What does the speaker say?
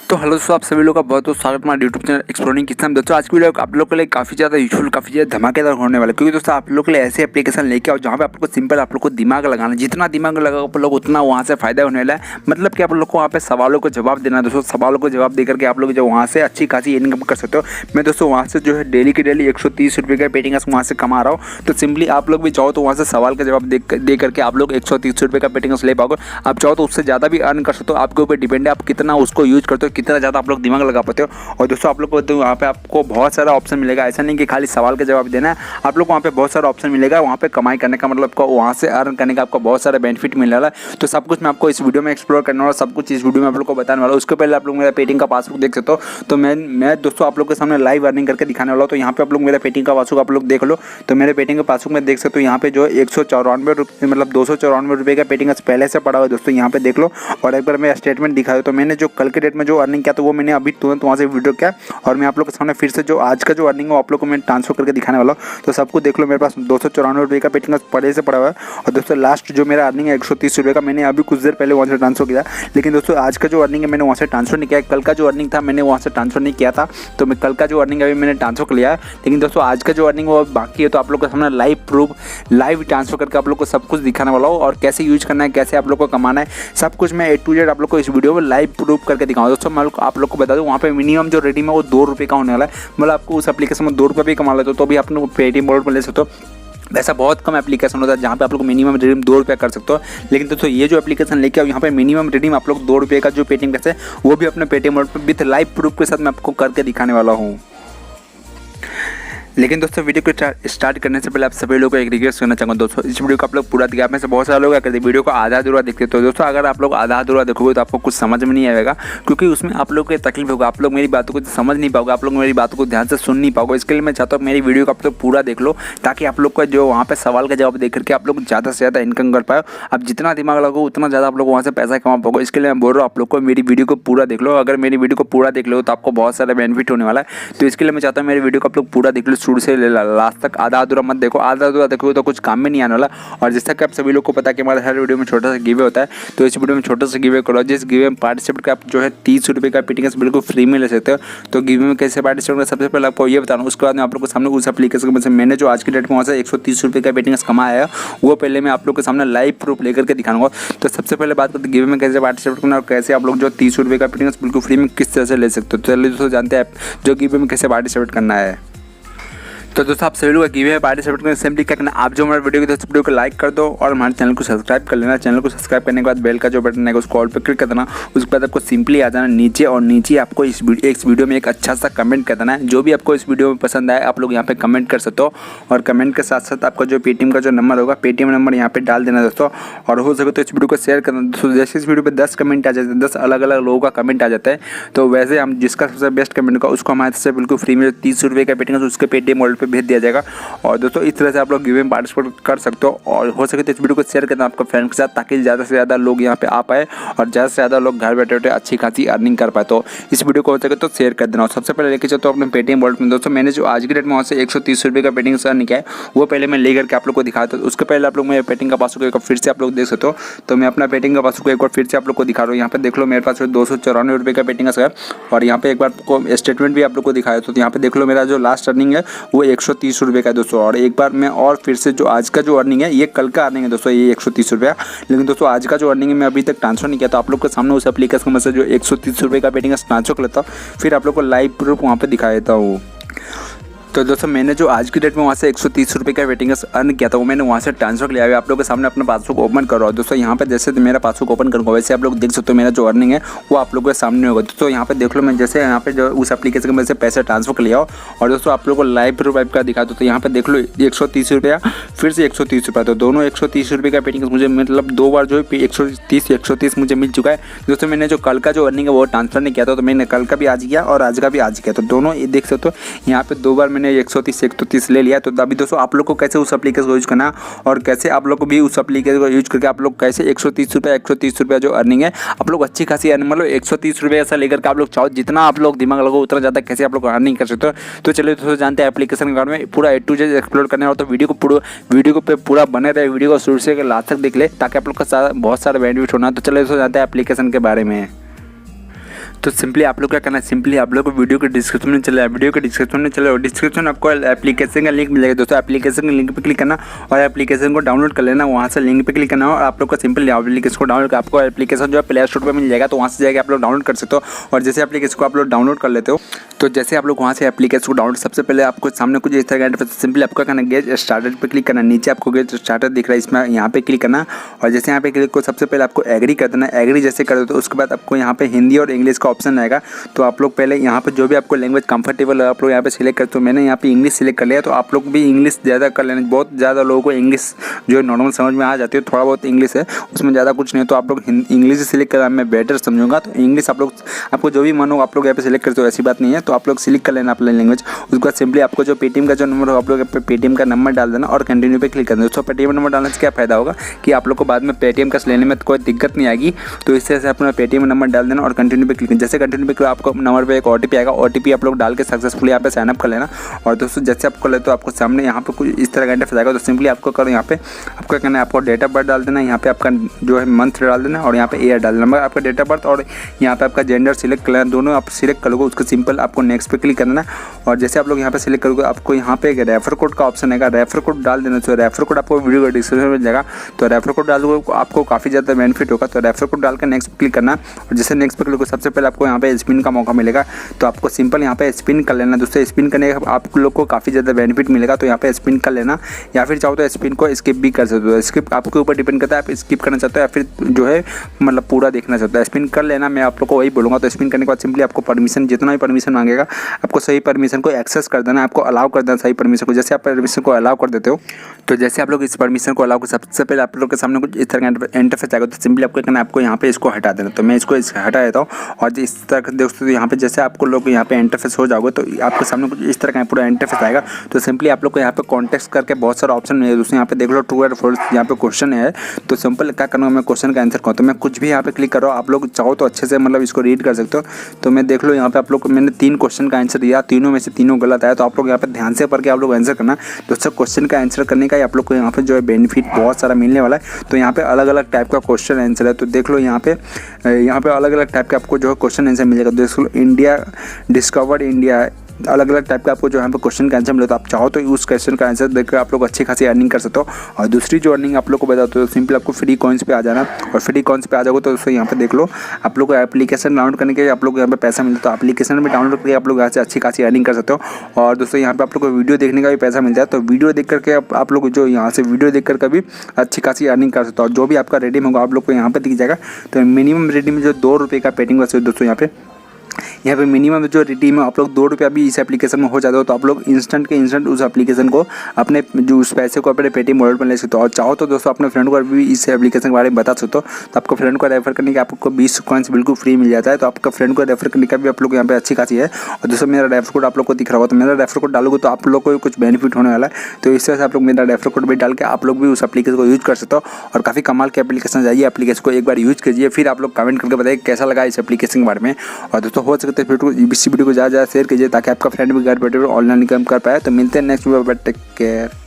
तो हेलो दोस्तों, आप सभी लोग का बहुत बहुत स्वागत हमारे यूट्यूब चैनल एक्सप्लोरिंग किचन में। दोस्तों आज की वीडियो आप लोग के लिए काफ़ी ज़्यादा यूजफुल, काफ़ी ज़्यादा धमाकेदार होने वाला है, क्योंकि दोस्तों आप लोग के लिए ऐसे एप्लीकेशन लेके आओ जहाँ पे आप लोग को सिंपल आप लोग को दिमाग लगाना, जितना दिमाग लगाओ आप लोग उतना वहाँ से फायदा होने वाला है। मतलब कि आप लोग को वहाँ पे सवालों को जवाब देना है। दोस्तों सवालों को जवाब देकर के आप लोग जो वहाँ से अच्छी खासी इनकम कर सकते हो। मैं दोस्तों वहाँ से जो है डेली की डेली 130 रुपये का पेटिंग वहाँ से कमा रहा हूँ। तो सिंपली आप लोग भी चाहो तो वहाँ से सवाल का जवाब दे करके आप लोग 130 रुपये का पेटिंग ले पाओगे। आप चाहो तो उससे ज़्यादा भी अर्न कर सकते हो, आपके ऊपर डिपेंड है आप कितना उसको यूज करते हो, कितना ज़्यादा आप लोग दिमाग लगा पाते हो। और दोस्तों आप लोग को तो वहाँ पे आपको बहुत सारा ऑप्शन मिलेगा, ऐसा नहीं कि खाली सवाल का जवाब देना है। आप लोग को वहाँ पे बहुत सारा ऑप्शन मिलेगा, वहाँ पे कमाई करने का, मतलब आपको वहाँ से अर्न करने का आपको बहुत सारा बेनिफिट मिलने वाला है। तो सब कुछ मैं आपको इस वीडियो में एक्सप्लोर करने वाला, सब कुछ इस वीडियो में आप लोग को बताने वाला हूँ। उसके पहले आप लोग मेरा पेटिंग का पासबुक देख सकते हो। तो मैं दोस्तों आप लोग के सामने लाइव अर्निंग करके दिखाने वाला हूँ। तो यहाँ पे आप लोग मेरा पेटिंग का पासबुक आप लोग देख लो। तो मेरे पेटिंग का पासबुक में देख सकते हो, यहाँ पे जो 194 रुपये, मतलब 294 रुपये का पेटिंग पहले से पड़ा हुआ है। दोस्तों यहाँ पे देख लो, और एक बार मैं स्टेटमेंट दिखा दूँ तो मैंने जो कल के डेट में जो अर्निंग किया तो वो मैंने अभी तुरंत वहाँ से वीडियो किया, और मैं आप लोग के सामने फिर से जो आज का जो अर्निंग है आप लोग को मैं ट्रांसफर करके दिखाने वाला हूँ। तो सबको देख लो, मेरे पास 294 रुपये का पेटिंग पहले से पड़ा हुआ है। और दोस्तों लास्ट जो मेरा अर्निंग है 130 रुपये का, मैंने अभी कुछ देर पहले वहाँ से ट्रांसफर किया। लेकिन दोस्तों आज का जो अर्निंग है मैंने वहाँ से ट्रांसफर नहीं किया। कल का जो अर्निंग था मैंने वहाँ से ट्रांसफर नहीं किया था, तो मैं कल का जो अर्निंग अभी मैंने ट्रांसफर कर लिया है। लेकिन दोस्तों आज का जो अर्निंग वो बाकी है, तो आप लोग के सामने लाइव प्रूफ, लाइव ट्रांसफर करके आप लोग को सब कुछ दिखाने वाला हूँ। और कैसे यूज करना है, कैसे आप लोग को कमाना है, सब कुछ मैं A to Z आप लोग को इस वीडियो में लाइव प्रूफ करके दिखाऊंगा। दोस्तों मैं आप लोग को बता दूँ, वहाँ पे मिनिमम जो रेटिंग है वो 2 रुपये का होने वाला है। मतलब आपको उस एप्लीकेशन में 2 रुपये भी कमा लेते हो तो भी आप लोग पेटीएम वॉलेट में ले सकते हो। वैसा बहुत कम एप्लीकेशन होता है जहाँ पे आप लोग मिनिमम रिडीम 2 रुपये कर सकते हो। लेकिन दोस्तों ये जो एप्लीकेशन लेके आओ, यहाँ पे मिनिमम रिडीम आप लोग 2 रुपये का जो पेटीएम कैसे वो भी अपने पेटीएम वॉलेट पर विथ लाइव प्रूफ के साथ मैं आपको करके दिखाने वाला हूँ। लेकिन दोस्तों वीडियो को स्टार्ट करने से पहले आप सभी लोगों को एक रिक्वेस्ट करना चाहूँगा। दोस्तों इस वीडियो को आप लोग पूरा देखिए। आप में से बहुत सारे लोग क्या करते हैं, वीडियो को आधा अधूरा देखते। तो दोस्तों अगर आप लोग आधा अधूरा देखोगे तो आपको कुछ समझ में नहीं आएगा, क्योंकि उसमें आप लोग को तकलीफ होगा, आप लोग मेरी बातों को समझ नहीं पाओगे, आप लोग मेरी बातों को ध्यान से सुन नहीं पाओगे। इसके लिए मैं चाहता हूँ मेरी वीडियो को आप लोग पूरा देख लो, ताकि आप लोग का जो वहाँ पर सवाल का जवाब देख करके आप लोग ज़्यादा से ज़्यादा इनकम कर पाओ। आप जितना दिमाग लगाओ उतना ज़्यादा आप लोग वहाँ से पैसा कमा पाओगे। इसके लिए मैं बोल रहा हूँ आप लोग को मेरी वीडियो को पूरा देख लो। अगर मेरी वीडियो को पूरा देख लो तो आपको बहुत सारा बेनिफिट होने वाला है। तो इसके लिए मैं चाहता हूँ मेरी वीडियो को आप लोग पूरा देख लो, शुरू से लास्ट तक। आधा अधूरा मत देखो, आधा अधूरा देखोगे तो कुछ काम में नहीं आने वाला। और जैसा कि आप सभी लोग को पता है कि हमारे हर वीडियो में छोटा सा गिवे होता है, तो इस वीडियो में छोटा सा गिवे करो। जिस गिवे में पार्टिसिपेट कर आप जो है 30 रुपये का पेटिंग बिल्कुल फ्री में ले सकते हो। तो गिवे में कैसे पार्टिसिपेट करना, सबसे पहले आपको ये बताना। उसके बाद मैं आप लोग के सामने उस एप्लीकेशन में मैंने जो आज की डेट में वहाँ से 130 रुपये का पेटिंग कमाया है वो पहले मैं आप लोग के सामने लाइव प्रूफ लेकर के दिखाऊंगा। तो सबसे पहले बात करते हैं गिवे में कैसे पार्टिसिपेट करना और कैसे आप लोग जो 30 रुपये का पेटिंग बिल्कुल फ्री में किस तरह से ले सकते हो। तो चलिए दोस्तों जानते हैं जो गिवे में कैसे पार्टिसिपेट करना है। तो दोस्तों आप सभी लोग गिवे में पार्टिसिपेट करने सिंपली क्या करना, आप जो हमारे वीडियो को वीडियो को लाइक कर दो और हमारे चैनल को सब्सक्राइब कर लेना। चैनल को सब्सक्राइब करने के बाद बेल का जो बटन है उसको ऑल पर क्लिक कर देना। उसके बाद आपको सिंपली आ जाना नीचे, और नीचे आपको इस वीडियो में एक अच्छा सा कमेंट कर देना है। जो भी आपको इस वीडियो में पसंद आए आप लोग यहाँ पे कमेंट कर सकते हो, और कमेंट के साथ साथ आपका जो पेटीएम का जो नंबर होगा, पेटीएम नंबर यहाँ पे डाल देना दोस्तों। और हो सके तो इस वीडियो को शेयर करना दोस्तों। जैसे इस वीडियो पर 10 कमेंट आ जाते हैं, 10 अलग अलग लोगों का कमेंट आ जाता है, तो वैसे हम जिसका सबसे बेस्ट कमेंट होगा उसको हमारे से बिल्कुल फ्री में 30 रुपये का पेटीएम उसके पेटीएम वॉलेट पर भेज दिया जाएगा। और दोस्तों इस तरह से आप लोग गिवे में पार्टिसिपेट कर सकते हो। और हो सके तो इस वीडियो को शेयर करना आपके फ्रेंड के साथ, ताकि ज़्यादा से ज़्यादा लोग यहाँ पे आ पाए और ज़्यादा से ज़्यादा लोग घर बैठे बैठे अच्छी खासी अर्निंग कर पाए। तो इस वीडियो को हो सके तो शेयर कर देना। सबसे पहले लेके चलते हो अपने पेटीएम वॉलेट में। दोस्तों मैंने जो आज की डेट में वहाँ से 130 रुपये का पेटिंग अर्न किया है वो पहले मैं लेकर के आप लोग को दिखाया। तो उसके पहले आप लोग मेरे पेटिंग का पासबुक एक फिर से आप लोग देख सकते हो। तो मैं अपना पेटिंग का पासबुक एक बार फिर से आप लोग को दिखा रहा हूँ। यहाँ पे देख लो मेरे पास 294 रुपये का पेटिंग है, और यहाँ पे एक बार आपको स्टेटमेंट भी आप लोग को दिखाया। तो यहाँ पे देख लो मेरा जो लास्ट अर्निंग है वो 130 रुपये का है दोस्तों। और एक बार मैं और फिर से जो आज का जो अर्निंग है, ये कल का अर्निंग है दोस्तों, ये 130 रुपया। लेकिन दोस्तों आज का जो अर्निंग है मैं अभी तक ट्रांसफर नहीं किया। तो आप लोग के सामने उस एप्लीकेशन में से जो 130 रुपये का पेटिंग ट्रांसफर कर लेता हूँ, फिर आप लोग को लाइव प्रूफ वहाँ पे दिखा देता हूँ। तो दोस्तों मैंने जो आज की डेट में वहाँ से 130 रुपये का वेटिंग अर्न किया था वो मैंने वहाँ से ट्रांसफर लिया है। आप लोगों के सामने अपना पासबुक ओपन कर रहा हूँ दोस्तों। यहाँ पे जैसे मेरा पासबुक ओपन करूँगा वैसे आप लोग देख सकते हो मेरा जो अर्निंग है वो आप लोगों के सामने होगा। दोस्तों यहाँ पे देख लो, मैं जैसे यहाँ पे जो उस एप्लीकेशन में से पैसे ट्रांसफर कर लिया हो, और दोस्तों आप लोग को लाइव प्रूफ का दिखा दो। तो यहाँ पे देख लो 130 रुपया फिर से 130 रुपया, तो दोनों 130 रुपये का पेटिंग मुझे मतलब 2 बार जो है 130 मुझे मिल चुका है दोस्तों। मैंने जो कल का जो अर्निंग है वो ट्रांसफर नहीं किया था, तो मैंने कल का भी आज किया और आज का भी आज किया। तो दोनों देख सकते हो यहाँ पे 2 बार मैंने 130 ले लिया। तो अभी दोस्तों आप लोग को कैसे उस एप्लीकेशन को यूज करना और कैसे आप लोग को भी उस एप्लीकेशन को यूज करके आप लोग कैसे 130 रुपया जो अर्निंग है आप लोग अच्छी खासी अर्निंग, मतलब 130 रुपये ऐसा लेकर के आप लोग चाहो जितना आप लोग दिमाग लगाओ उतना ज़्यादा कैसे आप लोग अर्निंग कर सकते हो। तो चलिए दोस्तों जानते हैं एप्लीकेशन के बारे में पूरा A to Z एक्सप्लोर करने वाला। तो वीडियो को पूरा बने रहे, वीडियो को शुरू से लास्ट तक देख ले ताकि आप लोग का बहुत सारा बेनिफिट होना। तो चलिए दोस्तों जानते हैं एप्लीकेशन के बारे में। तो सिंपली आप लोग क्या करना है, सिंपली आप लोग को वीडियो के डिस्क्रिप्शन में चले, वीडियो के डिस्क्रिप्शन में चले और डिस्क्रिप्शन में आपको एप्लीकेशन का लिंक मिलेगा दोस्तों। एप्लीकेशन के लिंक पे क्लिक करना और एप्लीकेशन को डाउनलोड कर लेना, वहाँ से लिंक पे क्लिक करना और आप लोग को सिंपल एप्लीकेशन को डाउनलोड कर, आपको एप्लीकेशन जो है प्ले स्टोर पर मिल जाएगा, तो वहाँ से जाकर आप लोग डाउनलोड कर सकते हो। और जैसे एप्लीकेशन को आप लोग डाउनलोड कर लेते हो तो जैसे आप लोग वहाँ से एप्लीकेशन को डाउनलोड, सबसे पहले आपको सामने कुछ इस तरह का इंटरफेस, सिंपली आपको करना गेट स्टार्टेड पे क्लिक करना, नीचे आपको गेट स्टार्टर दिख रहा है, इसमें यहाँ पे क्लिक करना और जैसे यहाँ पे क्लिक को सबसे पहले आपको एग्री कर देना। एग्री जैसे कर दो तो उसके बाद आपको यहाँ पे हिंदी और इंग्लिश का ऑप्शन आएगा, तो आप लोग पहले यहाँ पे जो भी आपको लैंग्वेज कंफर्टेबल है आप लोग यहाँ पे सिलेक्ट करते हो। मैंने यहाँ पे इंग्लिश सिलेक्ट कर लिया, तो आप लोग भी इंग्लिश ज़्यादा कर लेना। बहुत ज़्यादा लोगों को इंग्लिश जो है नॉर्मल समझ में आ जाती है, थोड़ा बहुत इंग्लिश है उसमें ज़्यादा कुछ नहीं, तो आप लोग इंग्लिश सिलेक्ट करना मैं बेटर समझूंगा। तो इंग्लिश आप लोग, आपको जो भी मन हो आप लोग यहाँ पे सिलेक्ट करते हो, ऐसी बात नहीं है। तो आप लोग सिलेक्ट कर लेना अपना लैंग्वेज। उसके बाद सिंपली आपको जो पेटीएम का जो नंबर हो आप लोग पेटीएम का नंबर डाल देना और कंटिन्यू पे क्लिक करना। दोस्तों पेटीएम नंबर डालने से क्या फ़ायदा होगा कि आप लोग को बाद में पेटीएम का लेने में कोई दिक्कत नहीं आएगी। तो इस तरह से अपना पेटीएम नंबर डाल देना और कंटिन्यू पे क्लिक करना। जैसे कंटिन्यू पे क्लिक आपको नंबर पे एक ओटीपी आएगा, ओटीपी आप लोग डाल के सक्सेसफुली यहाँ पे साइन अप कर लेना। और दोस्तों जैसे आप कर ले तो आपको सामने यहाँ पे कुछ इस तरह का इंटरफेस आएगा। तो सिंपली आपको कर यहाँ पे आपको क्या करना है, आपको डेट ऑफ बर्थ डाल देना, यहाँ पे आपका जो है मंथ डाल देना और यहाँ पे ईयर डाल देना। आपका डेट ऑफ बर्थ और यहाँ पे आपका जेंडर सिलेक्ट कर लेना, दोनों आप सिलेक्ट करोगे। उसको सिंपल आपको नेक्स्ट पे क्लिक करना और जैसे आप लोग यहाँ पे सिलेक्ट करोगे आपको यहाँ पे एक रेफर कोड का ऑप्शन आएगा, रेफर कोड डाल देना। तो रेफर कोड आपको वीडियो का डिस्क्रिप्शन में मिल जाएगा, तो रेफर कोड डाल दोगे आपको काफ़ी ज़्यादा बेनिफिट होगा। तो रेफर कोड डाल कर नेक्स्ट पे क्लिक करना और जैसे नेक्स्ट पे क्लिक करोगे सबसे पहले आपको यहाँ पे स्पिन का मौका मिलेगा, तो आपको सिंपल यहाँ पे स्पिन कर लेना। दोस्तों स्पिन करने का आप लोग को काफ़ी ज़्यादा बेनिफिट मिलेगा, तो यहाँ पे स्पिन कर लेना या फिर चाहो तो स्पिन को स्किप भी कर सकते हो। स्किप आपके ऊपर डिपेंड करता है, आप स्किप करना चाहते हो या फिर जो है मतलब पूरा देखना चाहता है। स्पिन कर लेना, मैं आप लोग को वही बोलूँगा। तो स्पिन करने के बाद सिंपली आपको परमिशन, जितना भी परमिशन मांगेगा आपको सही परमिशन को एक्सेस कर देना, आपको अलाउ कर देना सही परमिशन को। जैसे आप परमिशन को अलाउ कर देते हो तो जैसे आप लोग इस परमिशन को अलाउ कर, सबसे पहले आप लोग के सामने कुछ इस तरह का इंटरफेस आएगा। तो सिंपली आपको करना है, आपको यहाँ पे इसको हटा देना। तो मैं इसको हटा देता हूँ और इस तरह दोस्तों यहाँ पे जैसे आपको लोग यहाँ पे इंटरफेस हो जाओगे तो आपके सामने कुछ इस तरह का पूरा इंटरफेस आएगा। तो सिंपली आप लोग को यहाँ पे कॉन्टेक्स्ट करके बहुत सारा ऑप्शन है दोस्तों, यहाँ पे देख लो ट्रू और फॉल्स, यहाँ पे क्वेश्चन है। तो सिंपल क्या करना, मैं क्वेश्चन का आंसर कहूँ तो मैं कुछ भी यहाँ पे क्लिक करो, आप लोग चाहो तो अच्छे से मतलब इसको रीड कर सकते हो। तो मैं देख लो यहाँ पे आप लोग को मैंने 3 क्वेश्चन का आंसर दिया, तीनों में से तीनों गलत आया। तो आप लोग यहाँ पे ध्यान से पढ़ के आप लोग आंसर करना। दोस्तों क्वेश्चन का आंसर करने का आप लोग को यहाँ पे जो है बेनिफिट बहुत सारा मिलने वाला है। तो यहाँ पे अलग अलग टाइप का क्वेश्चन आंसर है, तो देख लो यहाँ पे अलग अलग टाइप का आपको जो है क्वेश्चन आंसर मिलेगा। देख लो इंडिया डिस्कवर्ड इंडिया, अलग अलग टाइप का आपको जो यहाँ पे क्वेश्चन का आंसर मिले। तो आप चाहो तो उस क्वेश्चन का आंसर देखकर आप लोग अच्छी खासी अर्निंग कर सकते हो। और दूसरी जो अर्निंग आप लोग को बताते हो, सिंपल आपको फ्री कॉइन्स पे आ जाना और फ्री कॉइन्स पे आ जाओगे तो दोस्तों यहाँ पे देख लो आप लोग को एप्लीकेशन डाउनलोड करने के आप लोग यहाँ पे पैसा मिलता है। तो एप्लीकेशन में डाउनलोड करके आप लोग यहाँ से अच्छी खासी अर्निंग कर सकते हो। और दोस्तों यहाँ पे आप लोग को वीडियो देखने का भी पैसा मिलता है, तो वीडियो देख करके आप लोग जो यहाँ से वीडियो देख कर भी अच्छी खासी अर्निंग कर सकते हो। और जो भी आपका रेडीम होगा आप लोग को यहाँ पे दिख जाएगा। तो मिनिमम रेडीम जो 2 रुपये का पेटिंग वैसे दोस्तों यहाँ पे मिनिमम जो रिडीम है आप लोग 2 रुपये अभी इस एप्लीकेशन में हो जाता हो। तो आप लोग इंस्टेंट के इंस्टेंट उस एप्लीकेशन को अपने जो उस पैसे को अपने पेटीएम वॉलेट में ले सकते हो। और चाहो तो दोस्तों अपने फ्रेंड को भी इस एप्लीकेशन के बारे में बता सकते हो। तो आपको फ्रेंड को रेफर करने के आपको 20 कॉइन्स बिल्कुल फ्री मिल जाता है। तो आपका फ्रेंड को रेफर करने का भी आप लोग यहाँ पे अच्छी खासी है। और दोस्तों मेरा रेफर कोड आप लोग को दिख रहा होगा, तो मेरा रेफर कोड डालोगे तो आप लोग को कुछ बेनिफिट होने वाला है। तो इस तरह से आप लोग मेरा रेफर कोड भी डाल के आप लोग भी उस एप्लीकेशन को यूज कर सकते हो। और काफ़ी कमाल की एप्लीकेशन जाइए, एप्लीकेशन को एक बार यूज कीजिए, फिर आप लोग कमेंट करके बताइए कैसा लगा इस एप्लीकेशन के बारे में। और दोस्तों हो सकता है इस वीडियो को ज़्यादा शेयर कीजिए ताकि आपका फ्रेंड भी घर बैठे ऑनलाइन इनकम कर पाए। तो मिलते हैं नेक्स्ट वीडियो, टेक केयर।